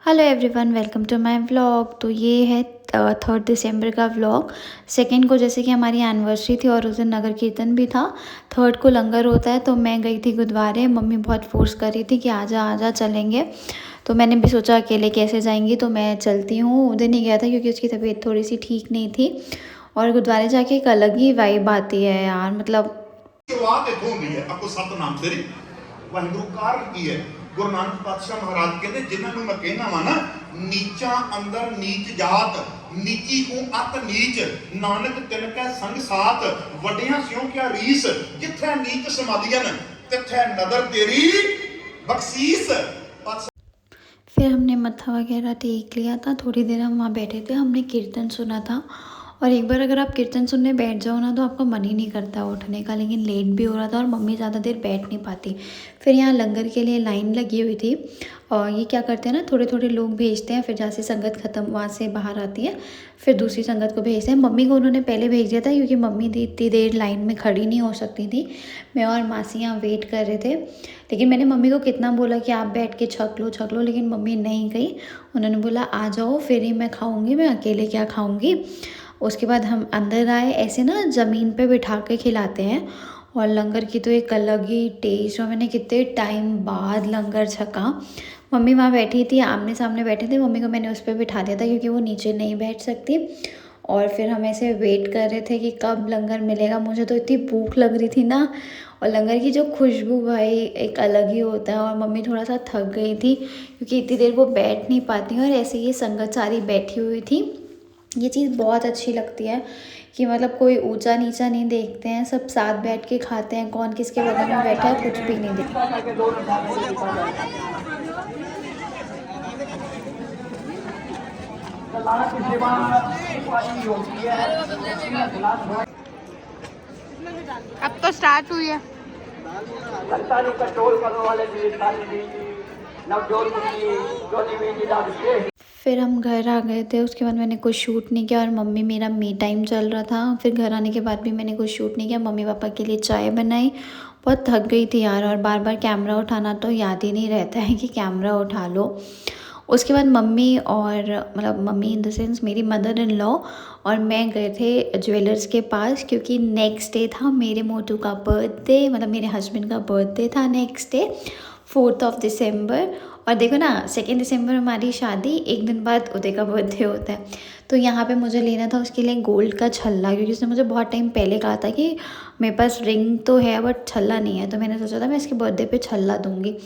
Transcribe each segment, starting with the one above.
Hello everyone, welcome to my vlog. तो ये है 3 दिसंबर का व्लॉग। 2 को जैसे कि हमारी एनिवर्सरी थी और उस दिन नगर कीर्तन भी था। 3 को लंगर होता है, तो मैं गई थी गुरुद्वारे। मम्मी बहुत फोर्स कर रही थी कि आजा चलेंगे। तो मैंने भी सोचा अकेले कैसे जाएंगी, तो मैं चलती हूँ। उधर नहीं गया था क्योंकि उसकी तबीयत थोड़ी सी ठीक नहीं थी। और गुरुद्वारे जाके एक अलग ही वाइब आती है यार। मतलब शुरुआत इथों होंदी है। आपको सतनाम तेरी वाहिगुरू कार की है। गुरु नानक पातशाह महाराज कहते जिन्होंने मैं कहना वा ना, नीचा अंदर नीच जात, नीची को अत नीच, नानक तिनकै संग साथ, वड्डियां स्यों क्या रीस, जिथे नीच समाधियन तिथे नदर तेरी बख्शीस। फिर हमने मत्था वगैरह टेक लिया था। थोड़ी देर हम वहाँ बैठे थे, हमने कीर्तन सुना था। और एक बार अगर आप कीर्तन सुनने बैठ जाओ ना, तो आपका मन ही नहीं करता उठने का। लेकिन लेट भी हो रहा था और मम्मी ज़्यादा देर बैठ नहीं पाती। फिर यहाँ लंगर के लिए लाइन लगी हुई थी। और ये क्या करते हैं ना, थोड़े थोड़े लोग भेजते हैं। फिर जहाँ से संगत ख़त्म वहाँ से बाहर आती है, फिर दूसरी संगत को भेजते हैं। मम्मी को उन्होंने पहले भेज दिया था क्योंकि मम्मी इतनी देर लाइन में खड़ी नहीं हो सकती थी। मैं और मासी यहाँ वेट कर रहे थे। लेकिन मैंने मम्मी को कितना बोला कि आप बैठ के छक लो, लेकिन मम्मी नहीं गई। उन्होंने बोला आ जाओ, फिर ही मैं खाऊंगी, मैं अकेले क्या खाऊंगी। उसके बाद हम अंदर आए। ऐसे ना ज़मीन पे बिठा के खिलाते हैं। और लंगर की तो एक अलग ही टेस्ट। और मैंने कितने टाइम बाद लंगर छका। मम्मी वहाँ बैठी थी, आमने सामने बैठे थे। मम्मी को मैंने उस पर बिठा दिया था क्योंकि वो नीचे नहीं बैठ सकती। और फिर हम ऐसे वेट कर रहे थे कि कब लंगर मिलेगा। मुझे तो इतनी भूख लग रही थी ना। और लंगर की जो खुशबू भाई एक अलग ही होता है। और मम्मी थोड़ा सा थक गई थी क्योंकि इतनी देर वो बैठ नहीं पाती। और ऐसे ही संगत सारी बैठी हुई थी। ये चीज़ बहुत अच्छी लगती है कि मतलब कोई ऊंचा नीचा नहीं देखते हैं, सब साथ बैठ के खाते हैं। कौन किसके बगल में बैठा है कुछ भी नहीं देखते। अब तो स्टार्ट हुई है। फिर हम घर आ गए थे। उसके बाद मैंने कुछ शूट नहीं किया और मम्मी, मेरा मी टाइम चल रहा था। फिर घर आने के बाद भी मैंने कुछ शूट नहीं किया। मम्मी पापा के लिए चाय बनाई। बहुत थक गई थी यार। और बार बार कैमरा उठाना तो याद ही नहीं रहता है कि कैमरा उठा लो। उसके बाद मम्मी और मतलब मम्मी इन द सेंस मेरी मदर इन लॉ और मैं गए थे ज्वेलर्स के पास, क्योंकि नेक्स्ट डे था मेरे मोटू का बर्थडे। मतलब मेरे हस्बैंड का बर्थडे था नेक्स्ट डे, 4 दिसंबर। और देखो ना, 2 दिसंबर हमारी शादी, एक दिन बाद उदय का बर्थडे होता है। तो यहाँ पे मुझे लेना था उसके लिए गोल्ड का छल्ला, क्योंकि उसने मुझे बहुत टाइम पहले कहा था कि मेरे पास रिंग तो है बट छल्ला नहीं है। तो मैंने सोचा था मैं इसके बर्थडे पे छल्ला दूँगी।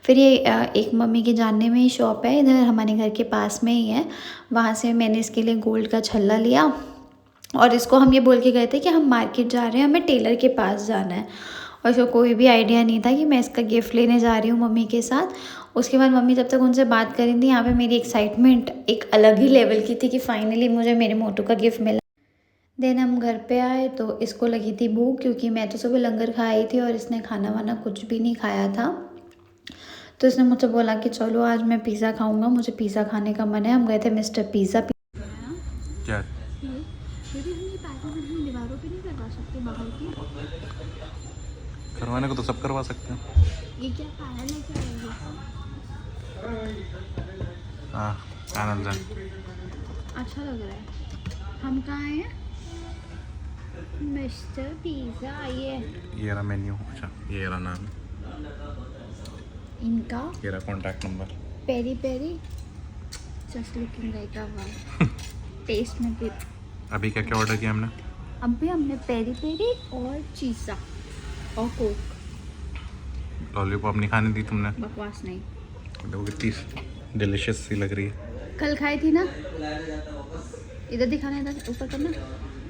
फिर ये एक मम्मी के जानने में ही शॉप है, इधर हमारे घर के पास में ही है। वहाँ से मैंने इसके लिए गोल्ड का छल्ला लिया। और इसको हम ये बोल के गए थे कि हम मार्केट जा रहे हैं, हमें टेलर के पास जाना है। और इसको कोई भी आइडिया नहीं था कि मैं इसका गिफ्ट लेने जा रही हूँ मम्मी के साथ। उसके बाद मम्मी जब तक उनसे बात कर रही थी, यहाँ पे मेरी एक्साइटमेंट एक अलग ही लेवल की थी कि फाइनली मुझे मेरे मोटू का गिफ्ट मिला। देन हम घर पे आए तो इसको लगी थी भूख, क्योंकि मैं तो सुबह लंगर खाई थी और इसने खाना वाना कुछ भी नहीं खाया था। तो इसने मुझसे बोला कि चलो आज मैं पिज़्ज़ा खाऊंगा, मुझे पिज़्ज़ा खाने का मन है। हम गए थे मिस्टर पिज़्ज़ा। क्या दीवारों पे नहीं करवा सकते बाहर की। करवाने को तो सब करवा सकते हैं। ये क्या पैनल है, क्या है ये? हाँ, आनंद अच्छा लग रहा है। हम कहाँ हैं? Mister pizza. ये रहा मेन्यू। अच्छा, ये रहा नाम, इनका ये रहा contact number. Peri peri just looking like a wow. Taste में भी अभी क्या क्या ऑर्डर किया हमने? अब भी हमने पेरी पेरी और चीज़ा और कोक। लॉलीपॉप नहीं खाने दी तुमने? बकवास नहीं। देखो कितनी डिलीशियस सी लग रही है। कल खाई थी ना, इधर दिखाना, इधर ऊपर करना।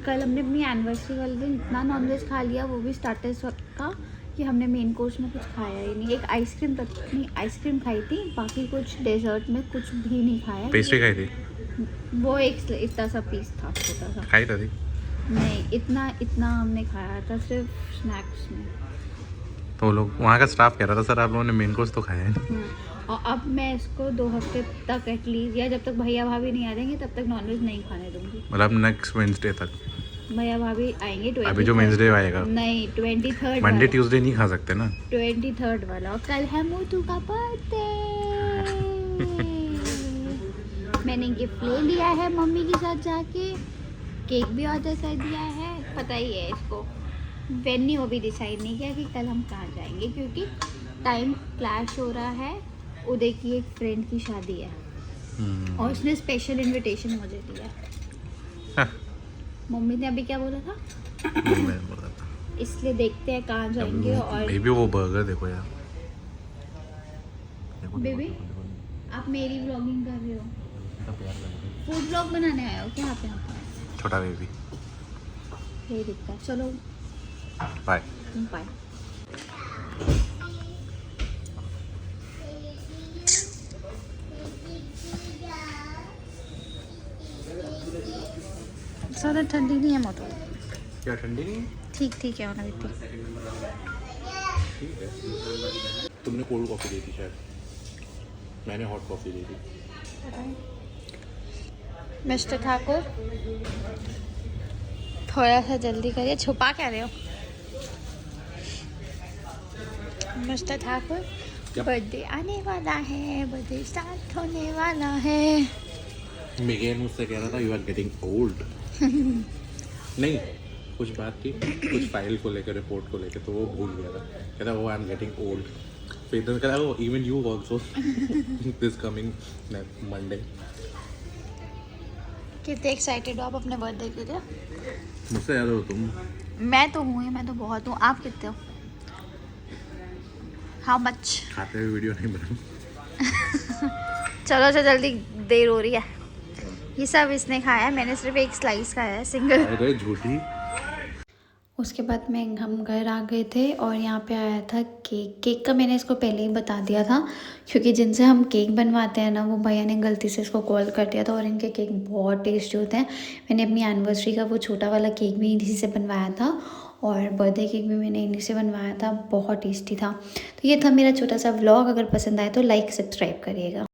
कल हमने अपनी एनिवर्सरी वाले दिन इतना नॉनवेज खा लिया, वो भी स्टार्टर्स का, कि हमने मेन कोर्स में कुछ खाया ही नहीं। एक आइसक्रीम तक नहीं, आइसक्रीम खाई थी, बाकी कुछ डेजर्ट में कुछ भी नहीं खाया। पेस्ट्री खाई थी? वो एक इतना सा पीस था, छोटा सा। खाई थी? नहीं, इतना हमने खाया था सिर्फ स्नैक्स में। तो लोग वहाँ का स्टाफ कह रहा था सर आप लोगों ने मेन कोर्स तो खाया है। और अब मैं इसको 2 हफ्ते तक एटलीस्ट, या जब तक भैया भाभी नहीं आ जाएंगे तब तक नॉनवेज नहीं खाने दूंगी। मतलब नेक्स्ट वेडनेसडे तक? भैया भाभी आएंगे 23। अभी जो वेडनेसडे आएगा? नहीं, 23 मंडे ट्यूसडे नहीं खा सकते ना? 23 वाला। और कल है मोटू का बर्थडे। मैंने गिफ्ट ले लिया है मम्मी के साथ जाके, केक भी ऑर्डर कर दिया है। पता ही है इसको, वेन्यू अभी डिसाइड नहीं किया कि कल हम कहाँ जाएंगे, क्योंकि टाइम क्लैश हो रहा है। उदय की एक फ्रेंड की शादी है और उसने स्पेशल इनविटेशन मुझे दिया है। मम्मी ने अभी क्या बोला था, मैं बोला था इसलिए देखते हैं कहाँ जाएंगे। और बेबी वो बर्गर देखो यार, बेबी आप मेरी व्लॉगिंग कर रहे हो, फूड व्लॉग बनाने आए हो क्या यहाँ पे? छोटा बेबी। यही दिखता है। चलो बाय। बाय। ज़्यादा ठंडी नहीं है मोटो, क्या ठंडी नहीं? ठीक ठीक है होना इतनी। ठीक है। तुमने कोल्ड कॉफ़ी दी थी शायद, मैंने हॉट कॉफ़ी दी थी। मिस्टर ठाकुर थोड़ा सा जल्दी करिए, छुपा क्या रहे हो? मिस्टर ठाकुर बर्थडे आने वाला है, बर्थडे स्टार्ट होने वाला है। मिगेन मुझसे कह रहा था यू आर गेटिंग ओल्ड। नहीं, कुछ बात थी, कुछ फाइल को लेकर, रिपोर्ट को लेकर, तो वो भूल गया था। कहता वो आई एम गेटिंग ओल्ड। फिर तो कहता वो even you also this coming Monday. कितने एक्साइटेड हो आप अपने बर्थडे के लिए? मुझसे ज़्यादा हो तुम। मैं तो हूँ ही, मैं तो बहुत हूँ। आप कितने हो? How much? खाते हुए वीडियो नहीं बनाऊँ। चलो जल्दी, देर हो रही है। ये सब इसने खाया है, मैंने सिर्फ एक स्लाइस खाया है सिंगल। अरे झूठी। उसके बाद हम घर आ गए थे और यहाँ पे आया था केक। केक का मैंने इसको पहले ही बता दिया था, क्योंकि जिनसे हम केक बनवाते हैं ना, वो भैया ने गलती से इसको कॉल कर दिया था। और इनके केक बहुत टेस्टी होते हैं। मैंने अपनी एनिवर्सरी का वो छोटा वाला केक भी इन्हीं से बनवाया था और बर्थडे केक भी मैंने इन्हीं से बनवाया था, बहुत टेस्टी था। तो ये था मेरा छोटा सा व्लॉग। अगर पसंद आए तो लाइक सब्सक्राइब करिएगा।